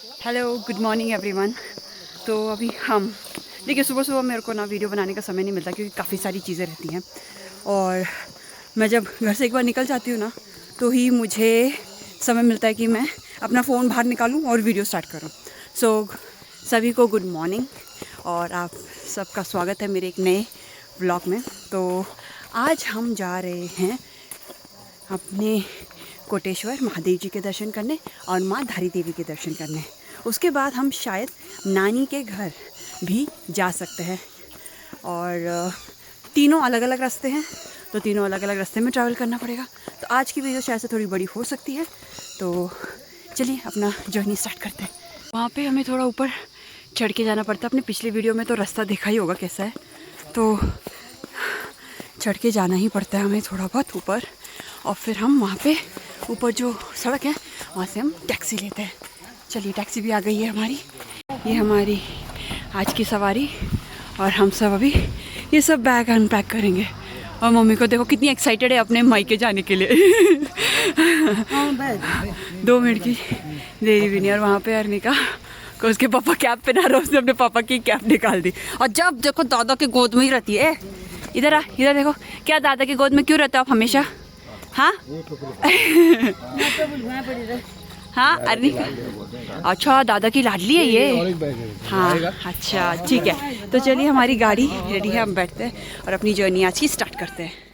Hello, good morning everyone. तो अभी हम देखिए, सुबह सुबह मेरे को ना वीडियो बनाने का समय नहीं मिलता क्योंकि काफ़ी सारी चीज़ें रहती हैं। और मैं जब घर से एक बार निकल जाती हूँ ना, तो ही मुझे समय मिलता है कि मैं अपना फ़ोन बाहर निकालूँ और वीडियो स्टार्ट करूँ। सभी को गुड मॉर्निंग और आप सबका स्वागत है मेरे एक नए व्लॉग में। तो आज हम जा रहे हैं अपने कोटेश्वर महादेव जी के दर्शन करने और माँ धारी देवी के दर्शन करने। उसके बाद हम शायद नानी के घर भी जा सकते हैं। और तीनों अलग अलग रास्ते हैं, तो तीनों अलग अलग रास्ते में ट्रैवल करना पड़ेगा। तो आज की वीडियो शायद से थोड़ी बड़ी हो सकती है। तो चलिए अपना जर्नी स्टार्ट करते हैं। वहाँ पे हमें थोड़ा ऊपर चढ़ के जाना पड़ता है। अपने पिछले वीडियो में तो रास्ता देखा ही होगा कैसा है, तो चढ़ के जाना ही पड़ता है हमें थोड़ा बहुत ऊपर। और फिर हम वहाँ पे ऊपर जो सड़क है वहाँ से हम टैक्सी लेते हैं। चलिए, टैक्सी भी आ गई है हमारी। ये हमारी आज की सवारी। और हम सब अभी ये सब बैग अनपैक करेंगे। और मम्मी को देखो कितनी एक्साइटेड है अपने मायके जाने के लिए। 2 मिनट की देरी भी नहीं। और वहाँ पे अर्निका को उसके पापा कैप पहना रहा, उसने अपने पापा की कैप निकाल दी। और जब देखो दादा के गोद में ही रहती है। इधर आ, इधर देखो, क्या दादा के गोद में क्यों रहता हो आप हमेशा? हाँ हाँ अर्निका, अच्छा दादा की लाडली है ये। हाँ अच्छा ठीक है। तो चलिए, हमारी गाड़ी रेडी है, हम बैठते हैं और अपनी जर्नी आज की स्टार्ट करते हैं।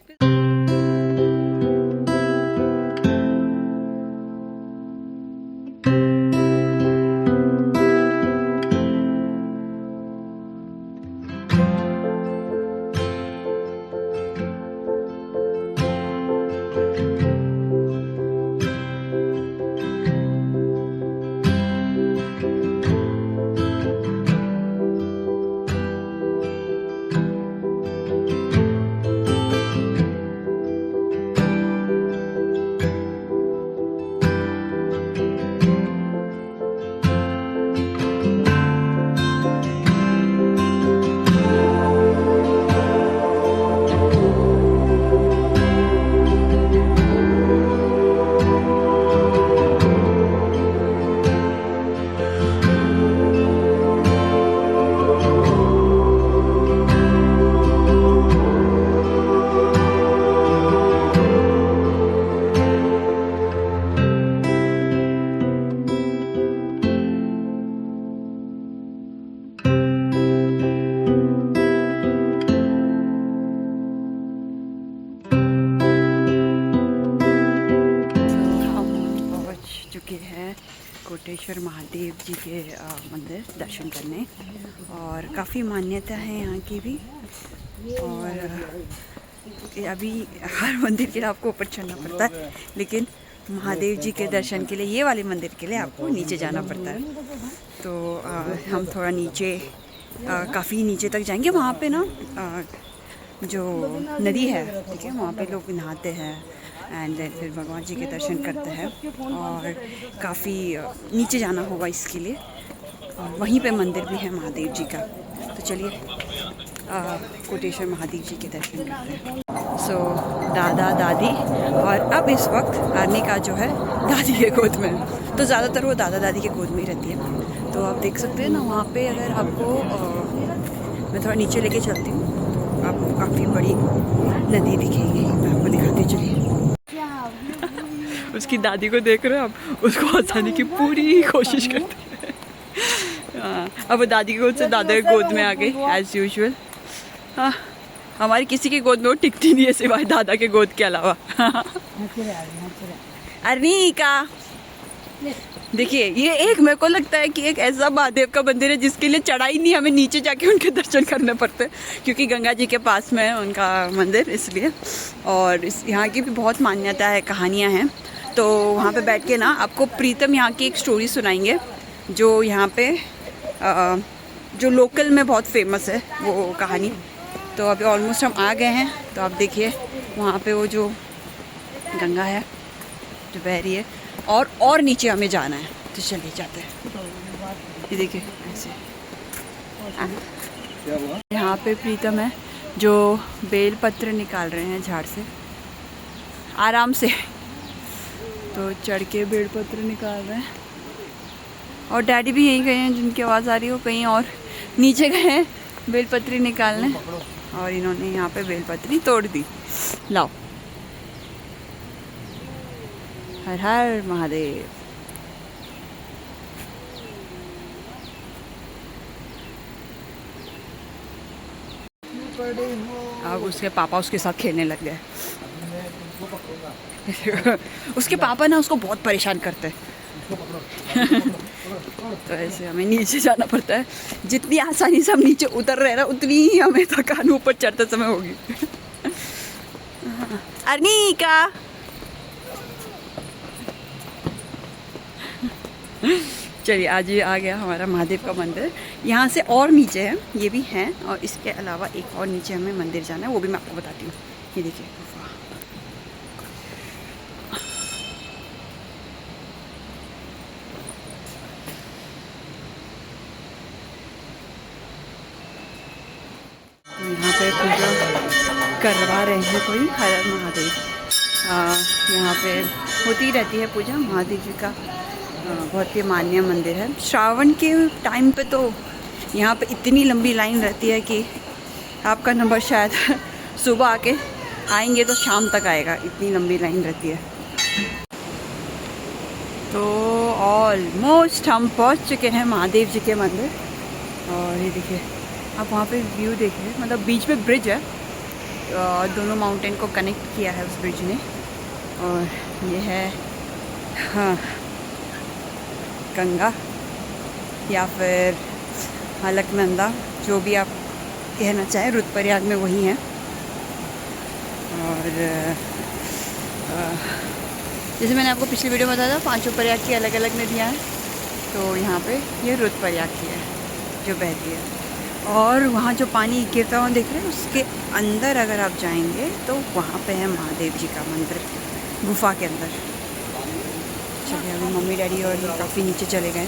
कोटेश्वर महादेव जी के मंदिर दर्शन करने। और काफ़ी मान्यता है यहाँ की भी। और अभी हर मंदिर के लिए आपको ऊपर चढ़ना पड़ता है, लेकिन महादेव जी के दर्शन के लिए, ये वाले मंदिर के लिए आपको नीचे जाना पड़ता है। तो हम थोड़ा नीचे, काफ़ी नीचे तक जाएंगे। वहाँ पे ना जो नदी है, ठीक है, वहाँ पे लोग नहाते हैं एंड फिर भगवान जी के दर्शन करते हैं। और काफ़ी नीचे जाना होगा इसके लिए। और वहीं पे मंदिर भी है महादेव जी का। तो चलिए कोटेश्वर महादेव जी के दर्शन करते हैं। दादा दादी, और अब इस वक्त अर्निका जो है दादी के गोद में, तो ज़्यादातर वो दादा दादी के गोद में ही रहती है। तो आप देख सकते हैं ना, वहाँ पे अगर आपको मैं थोड़ा नीचे लेके चलती हूँ तो आपको काफ़ी बड़ी नदी दिखेगी। मैं आपको दिखाती चलिए। उसकी दादी को देख रहे हो आप, उसको हंसाने की पूरी कोशिश करते हैं। अब वो दादी के गोद से दादा के गोद में आ गई एज यूजुअल। हाँ, हमारी किसी की गोद में वो टिकती नहीं है सिवाय दादा के गोद के अलावा। अर्निका देखिए, ये एक मेरे को लगता है कि एक ऐसा महादेव का मंदिर है जिसके लिए चढ़ाई नहीं, हमें नीचे जाके उनके दर्शन करने पड़ते हैं, क्योंकि गंगा जी के पास में है उनका मंदिर, इसलिए। और यहाँ की भी बहुत मान्यता है, कहानियाँ हैं। तो वहाँ पे बैठ के ना आपको प्रीतम यहाँ की एक स्टोरी सुनाएंगे, जो यहाँ पे जो लोकल में बहुत फेमस है वो कहानी। तो अभी ऑलमोस्ट हम आ गए हैं। तो आप देखिए वहाँ पे वो जो गंगा है जो बह रही है, और नीचे हमें जाना है। तो चलिए जाते हैं। ये देखिए ऐसे यहाँ पे प्रीतम है जो बेल पत्र निकाल रहे हैं झाड़ से आराम से। तो चढ़ के बेल पत्र निकाल रहे हैं। और डैडी भी यहीं गए हैं, जिनकी आवाज़ आ रही हो कहीं और नीचे गए हैं बेलपत्री निकालने, और इन्होंने यहाँ पे बेलपत्री तोड़ दी। लाओ, हर हर महादेव। अब उसके पापा उसके साथ खेलने लग गए। उसके पापा ना उसको बहुत परेशान करते हैं। तो ऐसे हमें नीचे जाना पड़ता है। जितनी आसानी से हम नीचे उतर रहे हैं ना, उतनी ही हमें थकान ऊपर चढ़ते समय होगी। अर्निका, चलिए आज ये आ गया हमारा महादेव का मंदिर। यहाँ से और नीचे है, ये भी हैं, और इसके अलावा एक और नीचे हमें मंदिर जाना है, वो भी मैं आपको बताती हूँ। ये देखिए यहाँ पे पूजा करवा रहे हैं कोई, हर हर महादेव। यहाँ पे होती रहती है पूजा महादेव जी का। बहुत ही मान्य मंदिर है। श्रावण के टाइम पे तो यहाँ पे इतनी लंबी लाइन रहती है कि आपका नंबर शायद सुबह आके आएंगे तो शाम तक आएगा, इतनी लंबी लाइन रहती है। तो ऑलमोस्ट हम पहुँच चुके हैं महादेव जी के मंदिर। और ये देखिए आप वहाँ पे व्यू देखिए, मतलब बीच में ब्रिज है, दोनों माउंटेन को कनेक्ट किया है उस ब्रिज ने। और ये है हाँ गंगा या फिर अलकनंदा, जो भी आप कहना चाहें, रुद्रप्रयाग में वही है। और जैसे मैंने आपको पिछली वीडियो में बताया था, 5 प्रयाग की अलग अलग नदियाँ हैं, तो यहाँ पे ये रुद्रप्रयाग की है जो बहती है। और वहाँ जो पानी गिरता हुआ देख रहे हैं, उसके अंदर अगर आप जाएंगे तो वहाँ पे है महादेव जी का मंदिर, गुफा के अंदर। चलिए अभी मम्मी डैडी और ये काफ़ी नीचे चले गए,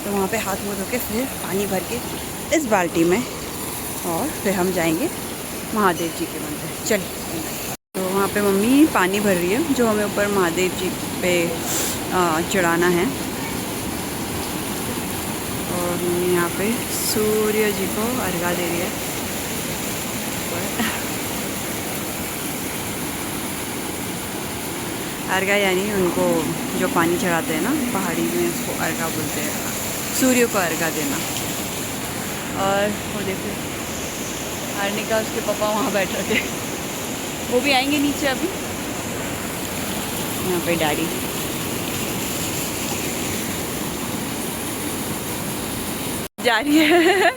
तो वहाँ पे हाथ मुँह धो के फिर पानी भर के इस बाल्टी में, और फिर हम जाएंगे महादेव जी के मंदिर। चलिए, तो वहाँ पे मम्मी पानी भर रही है जो हमें ऊपर महादेव जी पे चढ़ाना है। और मम्मी यहाँ पे सूर्य जी को अर्घा दे रही है। अर्घा यानी उनको जो पानी चढ़ाते हैं ना पहाड़ी में, उसको अर्घा बोलते हैं, सूर्य को अर्घा देना। और वो देखिए अर्निका, उसके पापा वहाँ बैठ रखे, वो भी आएंगे नीचे अभी। यहाँ पे डैडी, जा रही है।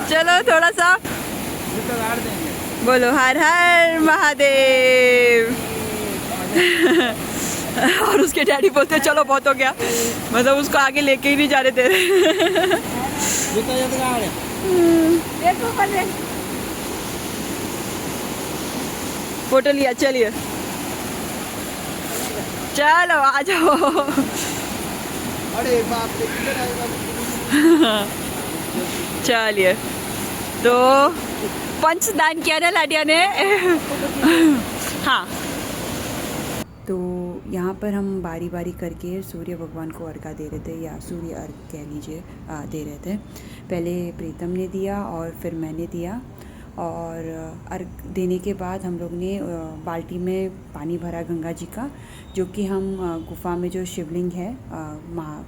चलो थोड़ा सा बोलो, हर हर महादेव। और उसके डैडी बोलते हैं चलो बहुत हो गया, मतलब उसको आगे लेके ही नहीं जा रहे थे। फोटो लिया, चलिए चलो आ जाओ। अरे बाप रे, चलिए, तो पंचदान किया ना लाडिया ने। हाँ, तो यहाँ पर हम बारी बारी करके सूर्य भगवान को अर्घा दे रहे थे, या सूर्य अर्घ कह लीजिए, दे रहे थे। पहले प्रीतम ने दिया और फिर मैंने दिया। और अर्घ देने के बाद हम लोग ने बाल्टी में पानी भरा गंगा जी का, जो कि हम गुफा में जो शिवलिंग है,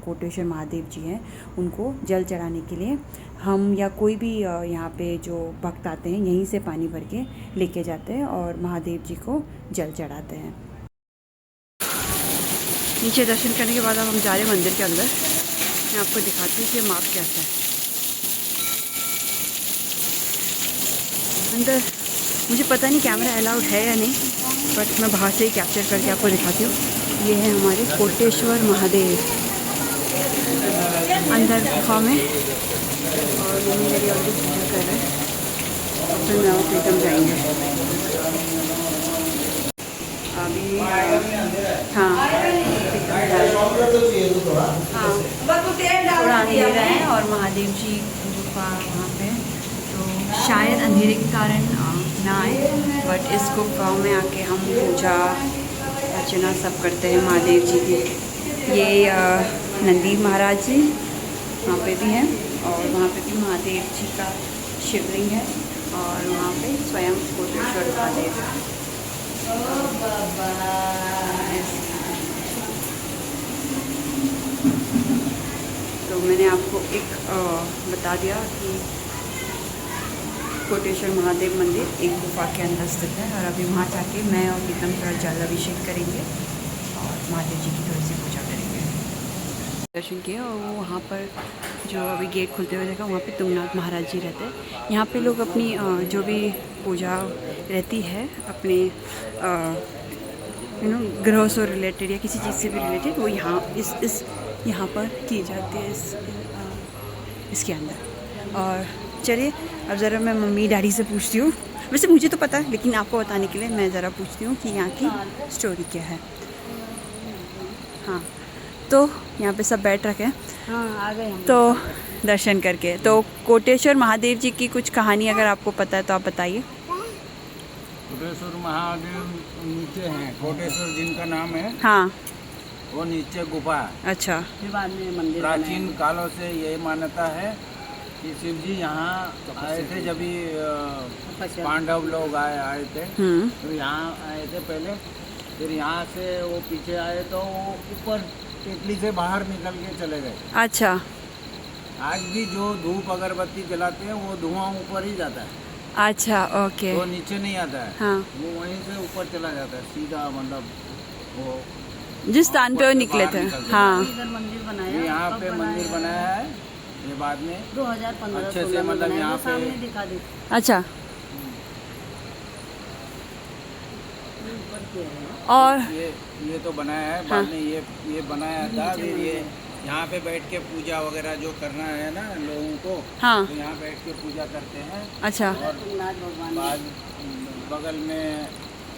कोटेश्वर महादेव जी हैं, उनको जल चढ़ाने के लिए हम या कोई भी यहाँ पे जो भक्त आते हैं यहीं से पानी भर के लेके जाते हैं और महादेव जी को जल चढ़ाते हैं। नीचे दर्शन करने के बाद अब हम जा रहे हैं मंदिर के अंदर। मैं आपको दिखाती हूँ कि माप कैसा है अंदर। मुझे पता नहीं कैमरा अलाउड है या नहीं, बट मैं बाहर से ही कैप्चर करके आपको दिखाती हूँ। ये है हमारे कोटेश्वर महादेव अंदर गुफा में, और मम्मी मेरी और पूजा कर रहे हैं। और फिर मैं और प्रीतम जाएंगे अभी। हाँ थोड़ा अंधेरा है और महादेव जी गुफा वहाँ पे, तो शायद अंधेरे के कारण ना आए, बट इस गुफा में आके हम पूजा अर्चना सब करते हैं महादेव जी की। ये नंदी महाराज जी वहाँ पे भी हैं, और वहाँ पे भी महादेव जी का शिवलिंग है, और वहाँ पे स्वयं कोटेश्वर महादेव है। तो मैंने आपको एक बता दिया कि कोटेश्वर महादेव मंदिर एक गुफा के अंदर स्थित है, और अभी वहाँ जाके मैं और गीतम थोड़ा जल अभिषेक करेंगे और महादेव जी की थोड़ी सी पूजा करेंगे। दर्शन किए, और वो वहाँ पर जो अभी गेट खुलते हुए देखा, वहाँ पे तुंगनाथ महाराज जी रहते हैं। यहाँ पे लोग अपनी जो भी पूजा रहती है अपने ग्रह से रिलेटेड या किसी चीज़ से भी रिलेटेड, वो यहाँ इस यहाँ पर की जाती है, इसके अंदर। और चलिए अब ज़रा मैं मम्मी डैडी से पूछती हूँ, वैसे मुझे तो पता है लेकिन आपको बताने के लिए मैं ज़रा पूछती हूँ कि यहाँ की स्टोरी क्या है। हाँ, तो यहाँ पे सब बैठ रखे हैं। हाँ, आ गए हम। तो दर्शन करके, तो कोटेश्वर महादेव जी की कुछ कहानी अगर आपको पता है तो आप बताइए। कोटेश्वर महादेव नीचे हैं, कोटेश्वर जिनका नाम है हाँ, वो नीचे गुफा है। अच्छा, फिर बाद में मंदिर प्राचीन कालों से ये मान्यता है कि शिव जी यहाँ आए थे, जब भी पांडव लोग आए थे, तो यहाँ आए थे पहले। फिर यहाँ से वो पीछे आए तो वो ऊपर टेकली से बाहर निकल के चले गए। अच्छा, आज भी जो धूप अगरबत्ती जलाते हैं वो धुआं ऊपर ही जाता है, अच्छा, ओके, वो नीचे नहीं आता है। हाँ, वो वहीं से ऊपर चला जाता है सीधा, मतलब वो जिस स्थान पे वो निकले थे। हाँ, इधर मंदिर बनाया, यहाँ पे मंदिर बनाया है ये बाद में 2015 अच्छे से, मतलब यहाँ पे सामने दिखा दे। अच्छा, और ये तो बनाया है बाद में, ये बनाया था। फिर ये यहाँ पे बैठ के पूजा वगैरह जो करना है ना लोगों को, हाँ, तो यहाँ बैठ के पूजा करते हैं। अच्छा, और भगवान बाद बगल में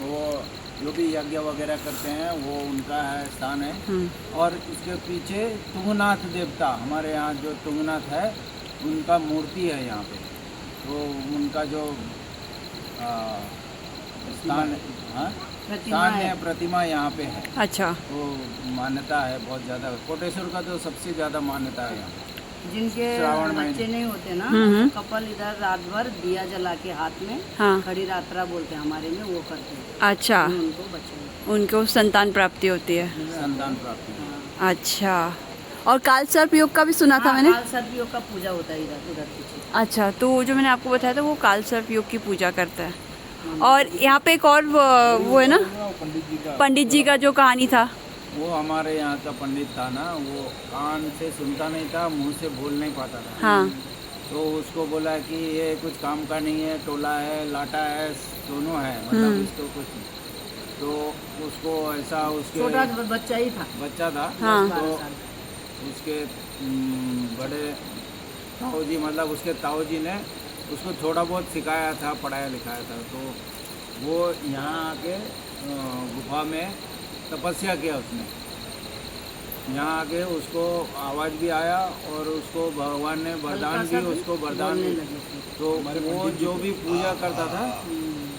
वो जो भी यज्ञ वगैरह करते हैं वो उनका है स्थान है। और इसके पीछे तुंगनाथ देवता, हमारे यहाँ जो तुंगनाथ है उनका मूर्ति है यहाँ पे, तो उनका जो स्थान है, प्रतिमा यहाँ पे है। अच्छा, तो मान्यता है बहुत ज़्यादा, कोटेश्वर का तो सबसे ज़्यादा मान्यता है यहाँ। जिनके श्रावण में बच्चे नहीं होते ना, कपल इधर रात भर दिया जला के हाथ में, हाँ, खड़ी रात्रा बोलते हैं हमारे में, वो करते हैं। अच्छा, उनको बच्चे, उनको संतान प्राप्ति होती है। संतान प्राप्ति। अच्छा, और काल सर्प योग का भी सुना था मैंने। काल सर्प योग का पूजा होता है उधर पीछे। अच्छा, तो जो मैंने आपको बताया था वो काल सर्प योग की पूजा करता है। और यहाँ पे एक और वो है ना, पंडित जी का जो कहानी था, वो हमारे यहाँ का पंडित था ना, वो कान से सुनता नहीं था, मुंह से बोल नहीं पाता था। हाँ, तो उसको बोला कि ये कुछ काम का नहीं है, टोला है, लाटा है, दोनों है, मतलब इसको कुछ। तो उसको ऐसा, उसके छोटा बच्चा ही था, बच्चा था, हाँ, तो उसके बड़े ताऊजी, मतलब उसके ताऊजी ने उसको थोड़ा बहुत सिखाया था, पढ़ाया लिखाया था। तो वो यहाँ आके गुफा में तपस्या किया उसने। यहाँ आके उसको आवाज़ भी आया और उसको भगवान ने वरदान भी, उसको वरदान भी। तो वो जो भी पूजा करता था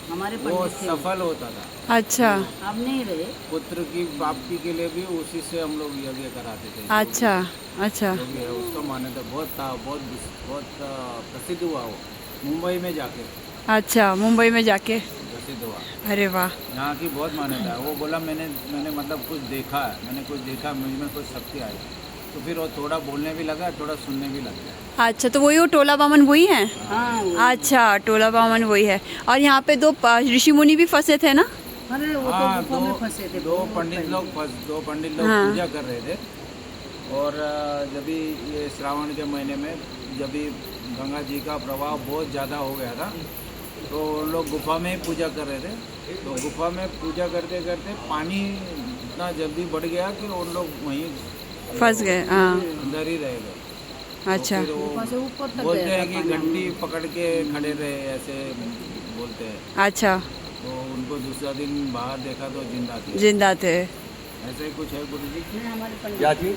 हमारे वो सफल होता था। अच्छा, अब नहीं रहे। पुत्र की प्राप्ति के लिए भी उसी से हम लोग यज्ञ कराते थे। अच्छा, अच्छा, जो भी है उसका मान्यता बहुत था, बहुत प्रसिद्ध हुआ वो मुंबई में जाके। अच्छा, मुंबई में जाके प्रसिद्ध हुआ। अरे वाह, यहाँ की बहुत मान्यता है। वो बोला मैंने मतलब कुछ देखा है, मैंने कुछ देखा, मुझ में कुछ शक्ति आई। तो फिर वो थोड़ा बोलने भी लगा, थोड़ा सुनने भी लगा। अच्छा, तो वही वो टोला बामन वही है। हाँ, अच्छा, टोला बामन वही है। और यहाँ पे दो ऋषि मुनि भी फंसे थे ना। अरे वो तो हाँ, गुफा में फंसे थे। दो पंडित लोग हाँ, पूजा कर रहे थे। और जब भी ये श्रावण के महीने में जब भी गंगा जी का प्रभाव बहुत ज़्यादा हो गया था, तो उन लोग गुफा में ही पूजा कर रहे थे। तो गुफा में पूजा करते करते पानी इतना जल्दी बढ़ गया कि उन लोग वहीं फंस गए। हाँ, अंदर ही रह गए। अच्छा, तो फिर वो ऊपर से ऊपर तक बोलते गया हैं था कि पानी। घंटी पकड़ के खड़े रहे, ऐसे बोलते हैं। अच्छा, तो उनको दूसरा दिन बाहर देखा तो जिंदा थे। जिंदा थे। ऐसे ही कुछ है गुरु जी। नहीं, हमारे पंडित क्या चीज?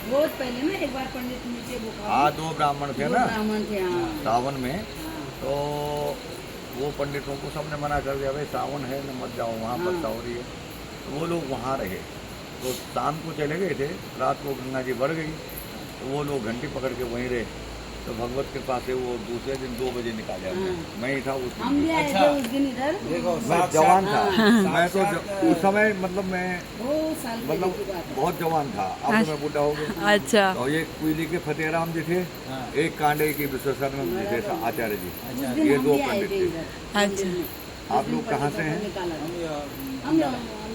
बहुत पहले ना एक बार पंडित नीचे गुफा हाँ, 2 ब्राह्मण थे दो ना ब्राह्मण थे। हाँ, सावन में, हाँ, तो वो पंडितों को सबने मना कर दिया, भाई सावन है न मत जाओ वहाँ पर, हाँ। सावरी है। तो वो लोग वहाँ रहे। तो शाम को चले गए थे, रात को गंगा जी बढ़ गई तो वो लोग घंटी पकड़ के वहीं रहे। तो भगवत के पास से वो दूसरे दिन 2 बजे निकाले हमने। मैं ही था उस हम दिन। भी आए थे उस दिन इधर। देखो मैं जवान था, मैं तो उस समय मतलब मैं 2 साल मतलब पहले की बात है। बहुत जवान था। अब तो मैं बूढ़ा हो गया। अच्छा और ये कुली के फतेहराम जी थे, हाँ। एक कांडे की विश्वेश्वरानंद जी थे आचार्य जी। उस दिन ये हम 2 भी आए पंडित थे थे। इधर। अच्छा आप लोग कहाँ से हैं? निकाला था। हम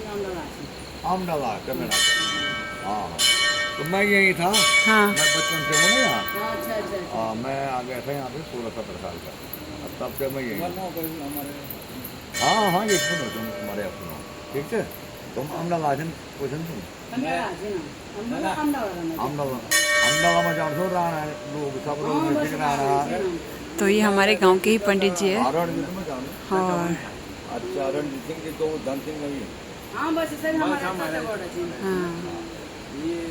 हम लगा से। अहमदाबाद तमिलनाडु। हाँ, तो मैं यही था। हाँ मैं बचपन से हूँ ना यहाँ। अच्छा अच्छा अच्छा। मैं आ गया था यहाँ पे 16-17 साल का। अब तब से मैं यही हूँ। हमारे हाँ हाँ, ये सुनो तुम तुम्हारे अपना, ठीक है? तुम अहमदाबाद क्वेश्चन तुम अहमदाबाद है ना। अहमदाबाद में। अहमदाबाद में जाओ तो रहा है लोग सब हाँ, लोग बस दिख रहा है। तो ये हमारे गांव के ही पंडित जी है। रणजीत में जाओ। और अच्छा, रणजीत सिंह जी तो धन सिंह नहीं। हाँ बस सर हमारे बड़ा जी। हाँ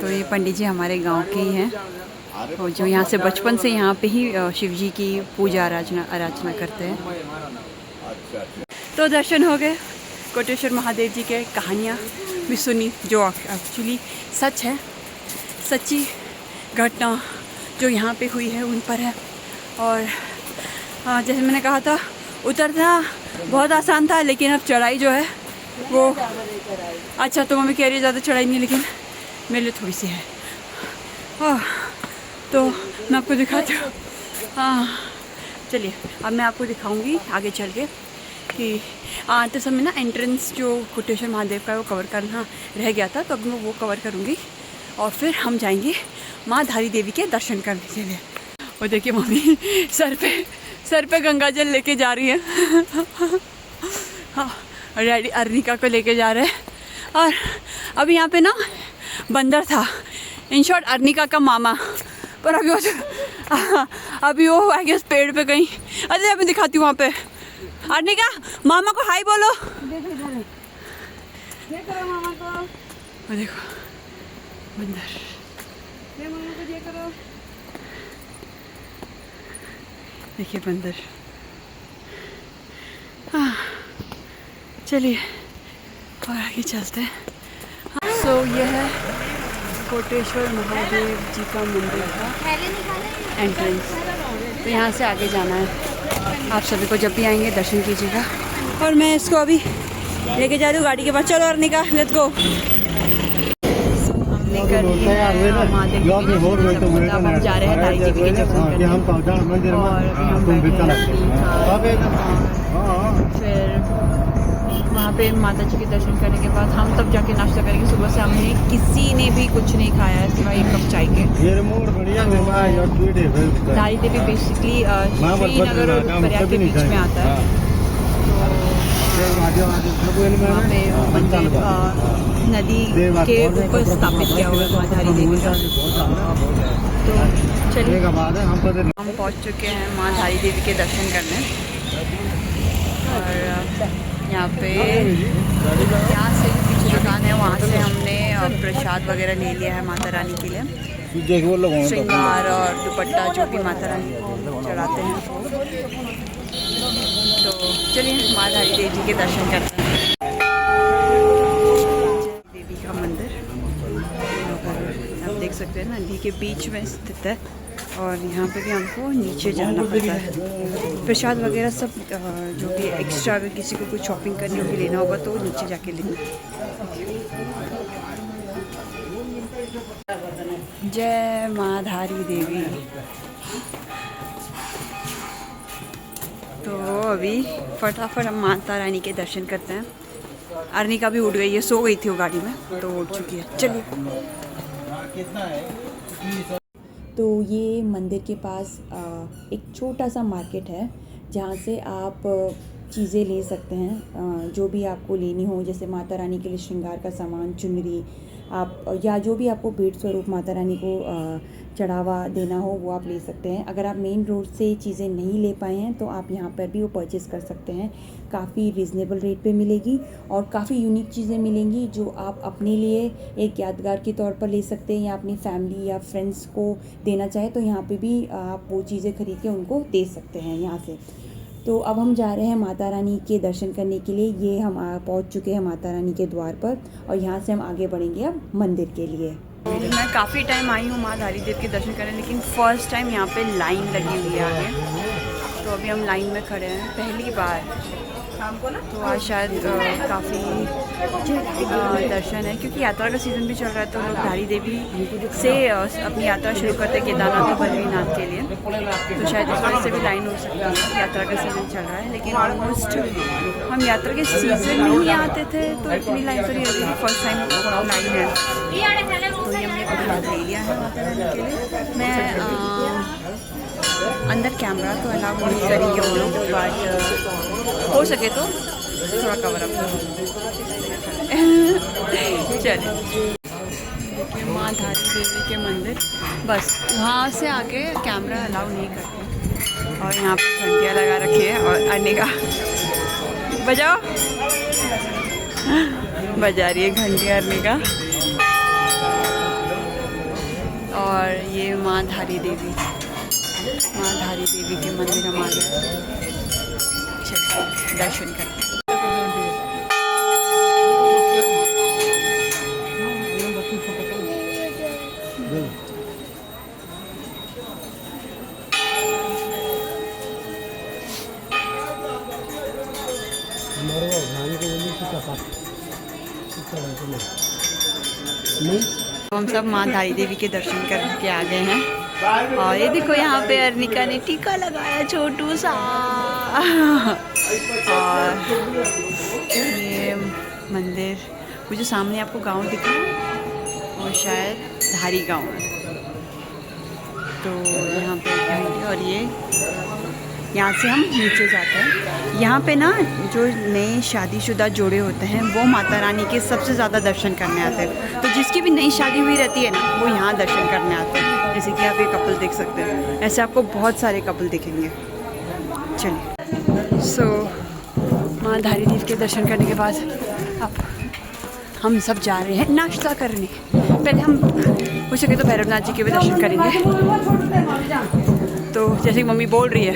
तो ये पंडित जी हमारे गांव के ही हैं अरे और जो यहाँ से बचपन से यहाँ पे ही शिव जी की पूजा आराधना करते हैं। अच्छा अच्छा। तो दर्शन हो गए, कोटेश्वर महादेव जी के कहानियाँ भी सुनी जो एक्चुअली सच है, सच्ची घटना जो यहाँ पे हुई है उन पर है। और जैसे मैंने कहा था उतरना बहुत आसान था, लेकिन अब चढ़ाई जो है वो अच्छा, तो मम्मी कह रही है ज़्यादा चढ़ाई नहीं, लेकिन मेरे लिए थोड़ी सी है। तो मैं आपको दिखाती हूँ। हाँ चलिए, अब मैं आपको दिखाऊंगी आगे चल के कि आते समय ना एंट्रेंस जो कोटेश्वर महादेव का है वो कवर करना रह गया था, तो अब मैं वो कवर करूँगी और फिर हम जाएंगे माँ धारी देवी के दर्शन करने के लिए। और देखिए मम्मी सर पे गंगा जल लेके जा रही है। हाँ, और डैडी अर्निका को लेके जा रहे हैं। और अब यहाँ पे ना बंदर था, इन शॉर्ट अर्निका का मामा, पर अभी वो आई गेस पेड़ पे कहीं। अरे अभी दिखाती हूँ वहाँ पे। अर्निका मामा को हाय बोलो। देखो मामा को। वो देखो बंदर। ये मामा को देखो। देखिए बंदर। हाँ चलिए और आगे चलते हैं। सो ये है कोटेश्वर महादेव जी का मंदिर का एंट्रेंस। तो यहाँ से आगे जाना है। आप सभी को जब भी आएंगे दर्शन कीजिएगा। और मैं इसको अभी लेके जा रही हूँ गाड़ी के पास। चलो अर्निका लेट्स गो। हमने कर लिया है महादेव जी की दर्शन। अब हम जा रहे हैं धारी देवी के दर्शन करने। और फिर वहाँ पे माता जी के दर्शन करने के बाद हम तब जाके नाश्ता करेंगे। सुबह से हमने किसी ने भी कुछ नहीं खाया है सिवाय 1 कप चाय के। धारी देवी बेसिकली श्रीनगर और प्रयाग के बीच में आता है। वहाँ पे मंदिर नदी के ऊपर स्थापित किया हुआ है माँ धारी देवी का। तो चलिए हम पहुँच चुके हैं माँ धारी देवी के दर्शन करने। और यहाँ पे यहाँ से जो पीछे दुकान है वहाँ से हमने प्रसाद वगैरह ले लिया है माता रानी के लिए। श्रृंगार और दुपट्टा जो भी माता रानी को चढ़ाते हैं। तो चलिए माँ धारी देवी जी के दर्शन करते हैं। देवी का मंदिर आप देख सकते हैं नदी के बीच में स्थित है। और यहाँ पे भी हमको नीचे जाना पड़ता है। प्रसाद वगैरह सब जो भी एक्स्ट्रा अगर किसी को कुछ शॉपिंग करनी होगी लेना होगा तो नीचे जाके लेना। जय माँ धारी देवी। तो अभी फटाफट हम माता रानी के दर्शन करते हैं। अर्निका भी उठ गई है, सो गई थी वो गाड़ी में तो उठ चुकी है। चलिए। तो ये मंदिर के पास एक छोटा सा मार्केट है जहाँ से आप चीज़ें ले सकते हैं जो भी आपको लेनी हो, जैसे माता रानी के लिए श्रृंगार का सामान, चुनरी, आप या जो भी आपको भेंट स्वरूप माता रानी को चढ़ावा देना हो वो आप ले सकते हैं। अगर आप मेन रोड से चीज़ें नहीं ले पाए हैं तो आप यहाँ पर भी वो परचेज़ कर सकते हैं। काफ़ी रिजनेबल रेट पे मिलेगी और काफ़ी यूनिक चीज़ें मिलेंगी जो आप अपने लिए एक यादगार के तौर पर ले सकते हैं या अपनी फैमिली या फ्रेंड्स को देना चाहें तो यहाँ पे भी आप वो चीज़ें खरीद के उनको दे सकते हैं यहाँ से। तो अब हम जा रहे हैं माता रानी के दर्शन करने के लिए। ये हम पहुंच चुके हैं माता रानी के द्वार पर और यहाँ से हम आगे बढ़ेंगे अब मंदिर के लिए। मैं काफ़ी टाइम आई हूँ माँ धारी देवी के दर्शन करने, लेकिन फ़र्स्ट टाइम यहाँ पे लाइन लगी हुई है आगे। तो अभी हम लाइन में खड़े हैं पहली बार। तो आज शायद काफ़ी दर्शन है, क्योंकि यात्रा का सीज़न भी चल रहा है, तो लोग धारी देवी से अपनी यात्रा शुरू करते हैं केदारनाथ और बद्रीनाथ के लिए। तो शायद इस वजह से भी लाइन हो सकती है, यात्रा का सीज़न चल रहा है। लेकिन ऑलमोस्ट हम यात्रा के सीज़न में ही आते थे, तो इतनी लाइन तो नहीं होती थी। फर्स्ट टाइम लाइन है, तो ये हमने अपना ले लिया है माता रानी के लिए। मैं अंदर कैमरा तो अलाउ नहीं करेंगे वो लोग, बट हो सके तो थोड़ा कवर अप चले। देखिए माँ धारी देवी के मंदिर, बस वहाँ से आगे कैमरा अलाउ नहीं करते। और यहाँ पे घंटियाँ लगा रखी है और अनिका बजाओ बजा रही है घंटियाँ अनिका। और ये माँ धारी देवी के मंदिर हम आ गए। चलिए दर्शन करते हैं। हम सब माँ धारी देवी के दर्शन करके आ गए हैं। और ये देखो यहाँ पे अर्निका ने टीका लगाया छोटू सा। और ये मंदिर, वो जो सामने आपको गांव दिख रहा है वो शायद धारी गांव है। तो यहाँ पे और ये यहाँ से हम नीचे जाते हैं। यहाँ पे ना जो नए शादीशुदा जोड़े होते हैं वो माता रानी के सबसे ज़्यादा दर्शन करने आते हैं। तो जिसकी भी नई शादी हुई रहती है ना, वो यहाँ दर्शन करने आते हैं। जैसे कि आप ये कपल देख सकते हैं, ऐसे आपको बहुत सारे कपल दिखेंगे। चलिए माँ धारी देवी के दर्शन करने के बाद अब हम सब जा रहे हैं नाश्ता करने। पहले हम हो सके तो भैरवनाथ जी के भी दर्शन करेंगे। तो जैसे कि मम्मी बोल रही है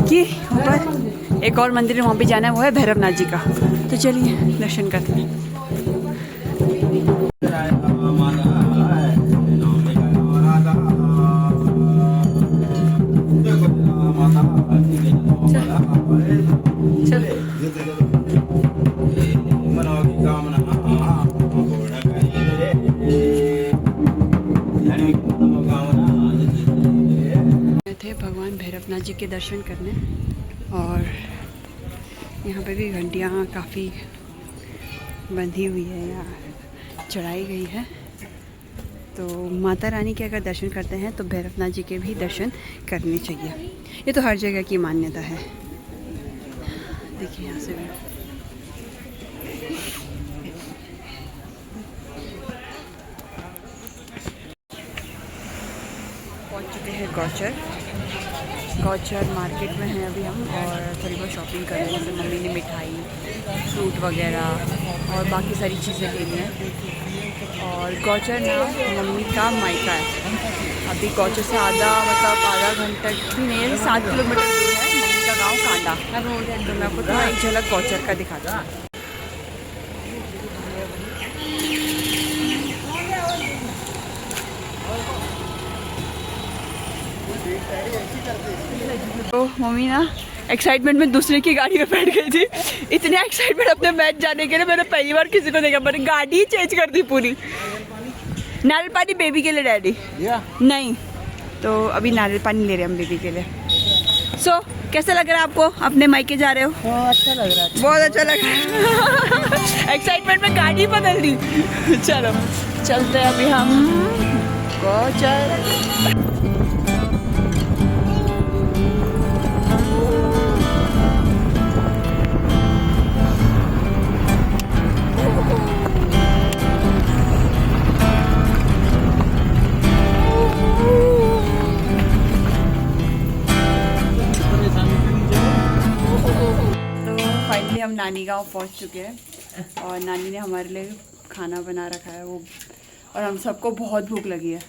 कि ऊपर एक और मंदिर है, वहाँ भी जाना है, वो है भैरवनाथ जी का। तो चलिए दर्शन करते हैं। थे भगवान भैरवनाथ जी के दर्शन करने, और यहाँ पे भी घंटियाँ काफ़ी बंधी हुई है या चढ़ाई गई है। तो माता रानी के अगर दर्शन करते हैं तो भैरवनाथ जी के भी दर्शन करने चाहिए। ये तो हर जगह की मान्यता है। देखिए यहाँ से भी पहुँच चुके हैं गौचर मार्केट में हैं अभी हम, और थोड़ी बहुत शॉपिंग कर रहे हैं। जैसे मम्मी ने मिठाई, फ्रूट वगैरह और बाकी सारी चीज़ें लेनी हैं। और गौचर ना मम्मी का मायका है। अभी गौचर से आधा घंटा भी नहीं है, 7 किलोमीटर दूर है मम्मी का गांव कांडा। तो मैं आपको थोड़ा एक झलक गौचर का दिखाता हूँ। तो मम्मी ना एक्साइटमेंट में दूसरे की गाड़ी में बैठ गई थी। इतने एक्साइटमेंट अपने बैठ जाने के लिए मैंने पहली बार किसी को देखा। मैंने गाड़ी चेंज कर दी पूरी। नारियल पानी बेबी के लिए डैडी नहीं, तो अभी नारियल पानी ले रहे हैं हम बेबी के लिए। कैसा लग रहा है आपको? अपने मायके जा रहे हो? अच्छा लग रहा है, बहुत अच्छा लग रहा है। एक्साइटमेंट में गाड़ी बदल दी। चलो चलते हैं अभी हम गौचर। हम नानी गांव पहुंच चुके हैं और नानी ने हमारे लिए खाना बना रखा है वो, और हम सबको बहुत भूख लगी है।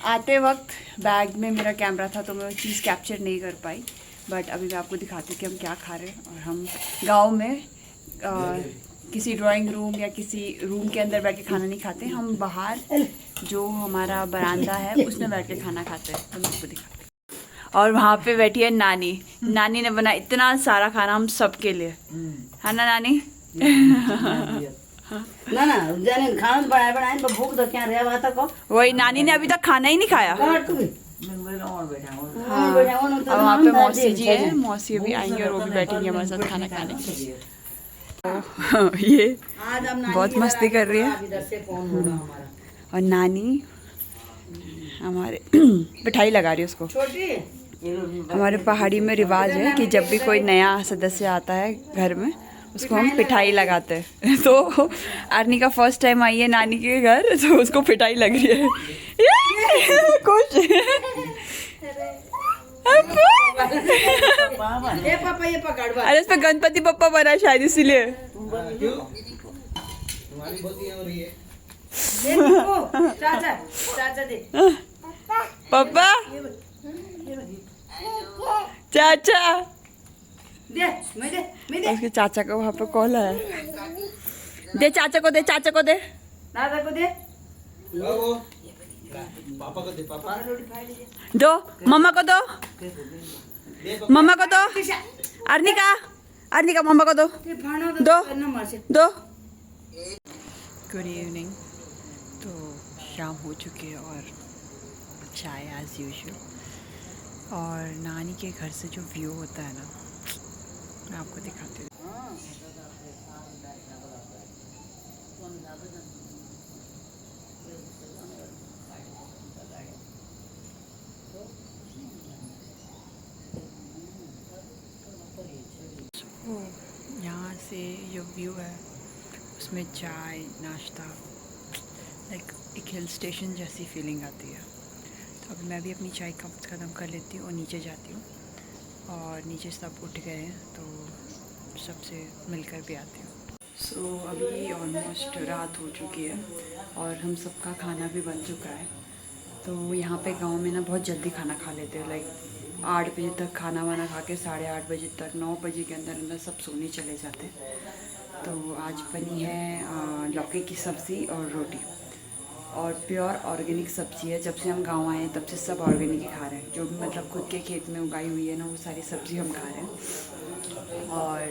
आते वक्त बैग में मेरा कैमरा था तो मैं वो चीज़ कैप्चर नहीं कर पाई, बट अभी मैं आपको दिखाती हूँ कि हम क्या खा रहे हैं। और हम गांव में किसी ड्राइंग रूम या किसी रूम के अंदर बैठ के खाना नहीं खाते, हम बाहर जो हमारा बरामदा है उसमें बैठ के खाना खाते हैं। तो मैं आपको दिखाती हूँ। और वहाँ पे बैठी है नानी। नानी ने बनाया इतना सारा खाना हम सबके लिए, है ना नानी? ना ना जाने खाना बनाए बनाए तो भूख तो क्या रहा बात को वही नानी ने अभी तक खाना ही नहीं खाया। काट तू भी हाँ। और वहाँ पे मौसी जी है, मौसी अभी आएंगे और वो भी बैठेंगे हमारे साथ खाना खाने के लिए। तो ये बहुत मस्ती कर रही है। इधर से फोन होगा हमारा और नानी हमारे मिठाई लगा रही है उसको। छोटी हमारे पहाड़ी में रिवाज है कि जब भी कोई नया सदस्य आता है घर में उसको हम पिठाई लगाते हैं। तो आर्नी का फर्स्ट टाइम आई है नानी के घर, तो उसको पिठाई लग रही है। खुश ए पापा ये पकड़ बा अरे इस पे गणपति पप्पा बना शायद इसीलिए। दे को चाचा चाचा दे पापा चाचा दे मैं दे उसके चाचा का वहाँ पे कॉल है। दे चाचा को, दे चाचा को, दे दादा को दे पापा को दे पापा दो, मम्मा को दो, मम्मा को दो, अर्निका अर्निका मम्मा को दो, दो दो। Good evening. तो शाम हो चुकी है और चाय एज यूजुअल। और नानी के घर से जो व्यू होता है ना, मैं आपको दिखाती हूँ। यहाँ से जो व्यू है उसमें चाय नाश्ता, लाइक एक हिल स्टेशन जैसी फीलिंग आती है। तो अभी मैं भी अपनी चाय का ख़त्म कर लेती हूँ और नीचे जाती हूँ। और नीचे सब उठ गए हैं तो सबसे मिलकर भी आती हूँ। सो अभी ऑलमोस्ट रात हो चुकी है और हम सबका खाना भी बन चुका है। तो यहाँ पे गांव में ना बहुत जल्दी खाना खा लेते हैं, लाइक 8 बजे तक खाना वाना खा के 8:30 बजे तक 9 बजे के अंदर अंदर सब सोने चले जाते हैं। तो आज बनी है लौकी की सब्ज़ी और रोटी, और प्योर ऑर्गेनिक सब्ज़ी है। जब से हम गांव आए हैं तब से सब ऑर्गेनिक ही खा रहे हैं, जो भी मतलब खुद के खेत में उगाई हुई है ना वो सारी सब्ज़ी हम खा रहे हैं। और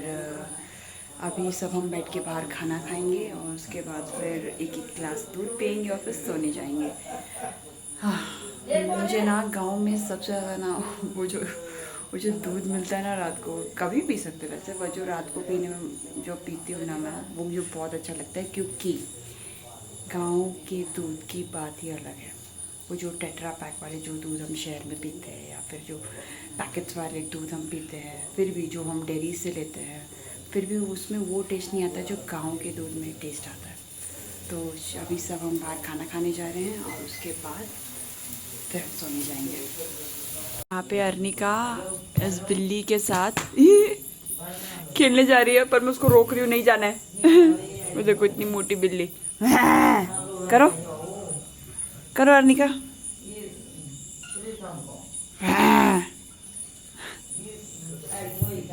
अभी सब हम बैठ के बाहर खाना खाएंगे और उसके बाद फिर एक गिलास दूध पियेंगे और फिर सोने जाएंगे। हाँ, मुझे ना गांव में सबसे ज़्यादा ना वो जो दूध मिलता है ना रात को, कभी पी सकते वैसे, वो जो रात को पीने में जो पीती हूँ ना मैं, वो मुझे बहुत अच्छा लगता है। क्योंकि गांव के दूध की बात ही अलग है। वो जो टेट्रा पैक वाले जो दूध हम शहर में पीते हैं या फिर जो पैकेट्स वाले दूध हम पीते हैं, फिर भी जो हम डेयरी से लेते हैं, फिर भी उसमें वो टेस्ट नहीं आता जो गांव के दूध में टेस्ट आता है। तो अभी सब हम बाहर खाना खाने जा रहे हैं और उसके बाद फिर सोने जाएंगे। यहाँ पे अर्निका इस बिल्ली के साथ खेलने जा रही है, पर मैं उसको रोक रही हूँ, नहीं जाना है। वो देखो इतनी मोटी बिल्ली। करो करो अर्निका।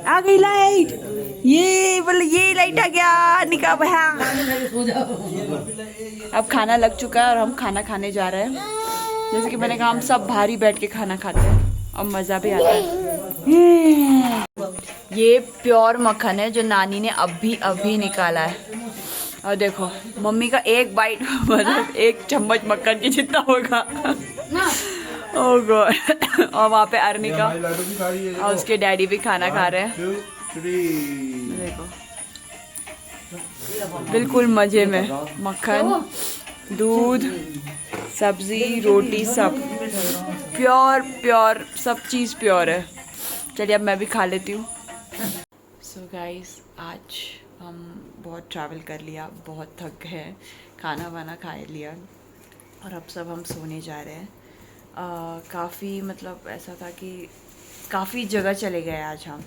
आ गई लाइट, ये बोले ये लाइट आ गया अर्निका। अब खाना लग चुका है और हम खाना खाने जा रहे हैं। जैसे कि मैंने कहा हम सब बाहर ही बैठ के खाना खाते हैं और मज़ा भी आता है। ये प्योर मक्खन है जो नानी ने अभी निकाला है। और देखो मम्मी का एक बाइट मतलब 1 चम्मच मक्खन की जितना होगा। ओह गॉड। और वहाँ पे अर्निका और उसके डैडी भी खाना खा रहे हैं। देखो बिल्कुल मज़े में, मक्खन, दूध, सब्जी, रोटी, सब प्योर सब चीज़ प्योर है। चलिए अब मैं भी खा लेती हूँ। सो गाइस, आज हम बहुत ट्रैवल कर लिया, बहुत थक गए हैं, खाना वाना खा लिया और अब सब हम सोने जा रहे हैं। काफ़ी मतलब ऐसा था कि काफ़ी जगह चले गए आज हम,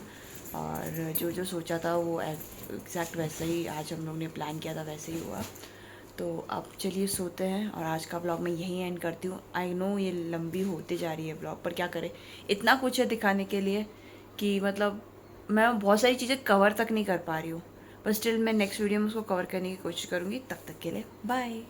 और जो सोचा था वो एग्जैक्ट वैसे ही आज हम लोग ने प्लान किया था वैसे ही हुआ। तो अब चलिए सोते हैं और आज का ब्लॉग मैं यहीं एंड करती हूँ। आई नो ये लंबी होते जा रही है ब्लॉग, पर क्या करें, इतना कुछ है दिखाने के लिए कि मतलब मैं बहुत सारी चीज़ें कवर तक नहीं कर पा रही हूँ, पर स्टिल मैं नेक्स्ट वीडियो में उसको कवर करने की कोशिश करूँगी। तब तक के लिए बाय।